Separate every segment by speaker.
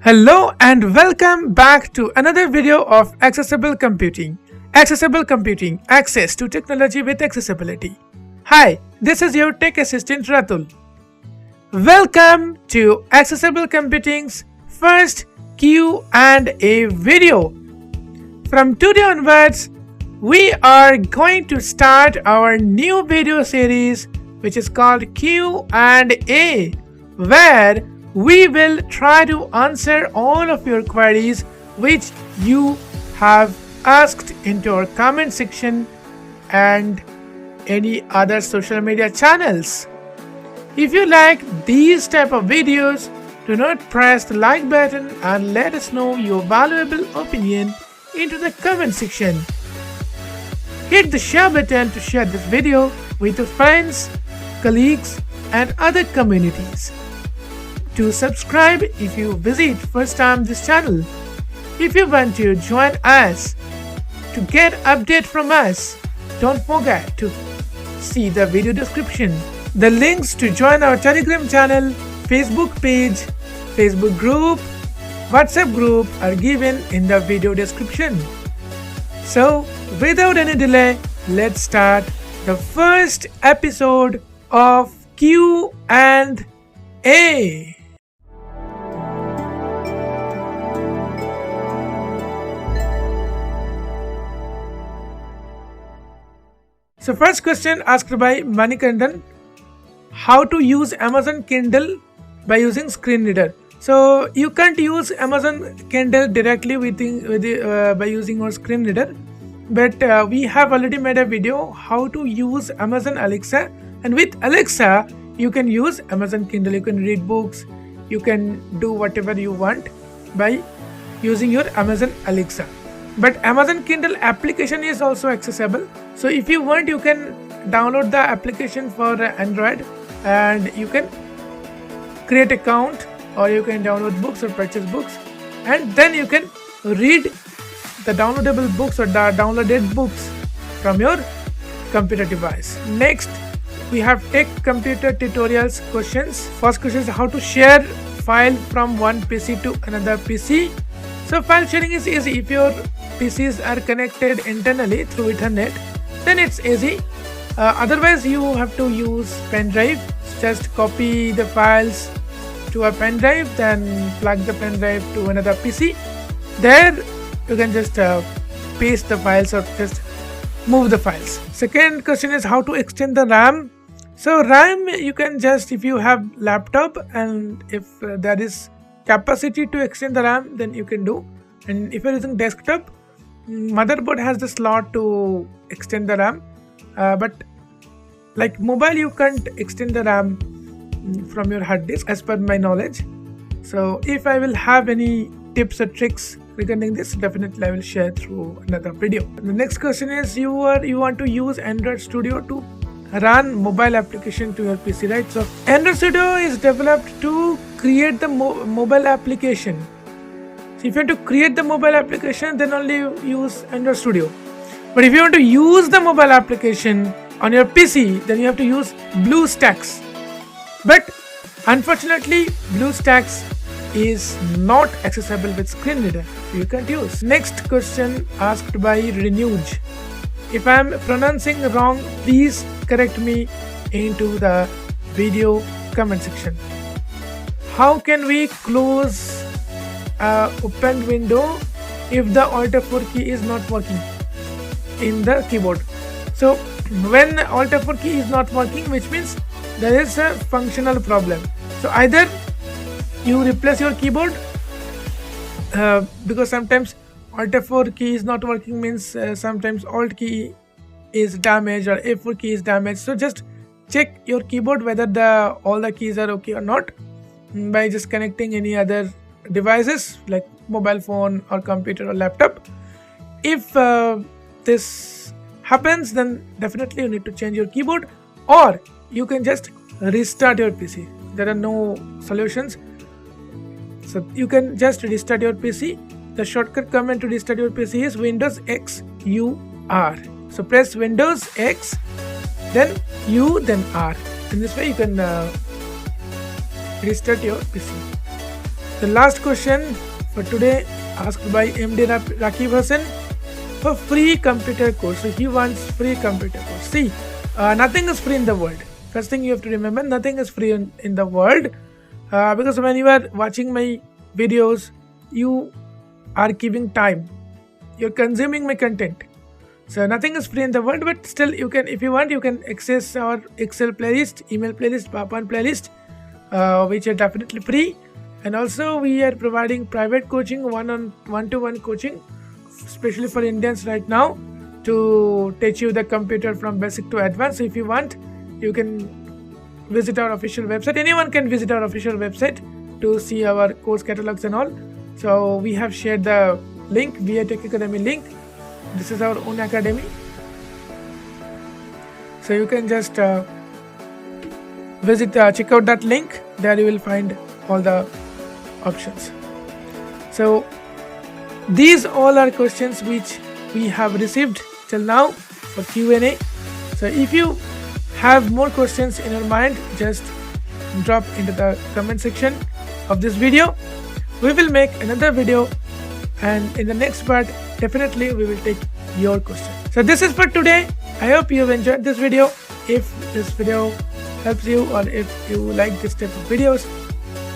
Speaker 1: Hello and welcome back to another video of Accessible Computing. Accessible Computing, access to technology with accessibility. Hi, this is your tech assistant Ratul. Welcome to Accessible Computing's first Q&A video. From today onwards, we are going to start our new video series which is called Q&A, where we will try to answer all of your queries which you have asked into our comment section and any other social media channels. If you like these type of videos, do not press the like button and let us know your valuable opinion into the comment section. Hit the share button to share this video with your friends, colleagues and other communities. To subscribe if you visit first time this channel. If you want to join us to get update from us, don't forget to see the video description. The links to join our Telegram channel, Facebook page, Facebook group, WhatsApp group are given in the video description. So without any delay, let's start the first episode of Q&A. So first question asked by Manikandan, how to use Amazon Kindle by using screen reader. So you can't use Amazon Kindle directly by using our screen reader, but we have already made a video how to use Amazon Alexa, and with Alexa you can use Amazon Kindle. You can read books, you can do whatever you want by using your Amazon Alexa. But Amazon Kindle application is also accessible. So if you want, you can download the application for Android and you can create account, or you can download books or purchase books, and then you can read the downloadable books or the downloaded books from your computer device. Next, we have tech computer tutorials questions. First question is how to share file from one PC to another PC. So file sharing is easy. If your PCs are connected internally through Ethernet, then it's easy. Otherwise, you have to use pen drive. Just copy the files to a pen drive, then plug the pen drive to another PC. There, you can just paste the files or just move the files. Second question is how to extend the RAM. So RAM, you can just, if you have laptop and if there is capacity to extend the RAM, then you can do. And if you're using desktop, motherboard has the slot to extend the RAM, but like mobile, you can't extend the RAM from your hard disk as per my knowledge. So if I will have any tips or tricks regarding this, definitely I will share through another video. The next question is you want to use Android Studio to run mobile application to your PC, right? So Android Studio is developed to create the mobile application. So if you want to create the mobile application, then only use Android Studio. But if you want to use the mobile application on your PC, then you have to use BlueStacks. But unfortunately, BlueStacks is not accessible with screen reader, so you can't use. Next question asked by Renuj. If I am pronouncing wrong, please correct me into the video comment section. How can we close open window if the Alt F4 key is not working in the keyboard? So when Alt F4 key is not working, which means there is a functional problem. So either you replace your keyboard, because sometimes Alt F4 key is not working means sometimes Alt key is damaged or F4 key is damaged. So just check your keyboard whether all the keys are okay or not by just connecting any other devices like mobile phone or computer or laptop. If this happens, then definitely you need to change your keyboard, or you can just restart your PC. There are no solutions, so you can just restart your PC. The shortcut command to restart your PC is Windows X U R. So press Windows X, then U, then R. In this way you can restart your PC. The last question for today, asked by MD Rakib Hassan, for free computer course. So he wants free computer course. See, nothing is free in the world. First thing you have to remember, nothing is free in the world, because when you are watching my videos, you are giving time, you're consuming my content. So nothing is free in the world, but still you can, if you want, you can access our Excel playlist, email playlist, PowerPoint playlist, which are definitely free. And also we are providing private coaching, one-to-one coaching, especially for Indians right now, to teach you the computer from basic to advanced. So if you want, you can visit our official website. Anyone can visit our official website to see our course catalogs and all. So we have shared the link, VA Tech Academy link. This is our own academy. So you can just check out that link. There you will find all the options. So these all are questions which we have received till now for Q&A. So if you have more questions in your mind, just drop into the comment section of this video. We will make another video, and in the next part definitely we will take your question. So this is for today. I hope you have enjoyed this video. If this video helps you, or if you like this type of videos,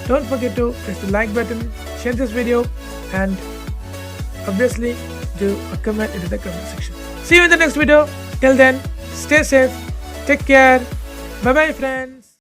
Speaker 1: don't forget to press the like button, share this video, and obviously do a comment into the comment section. See you in the next video. Till then, stay safe, take care, bye bye friends.